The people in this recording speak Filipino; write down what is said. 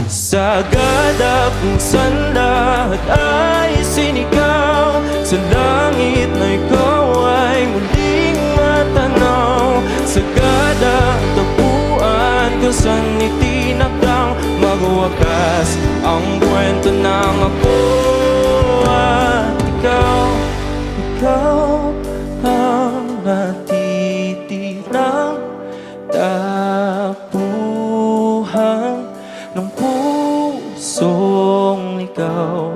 Sagada kung saan lahat ay sinigaw, sa langit na ikaw ay muling matanaw. Sagada ang tapuan kung saan itinakdang magwakas ang kwento ng ako at ikaw. Ikaw ang natitirang tapuhan ng pusong ikaw.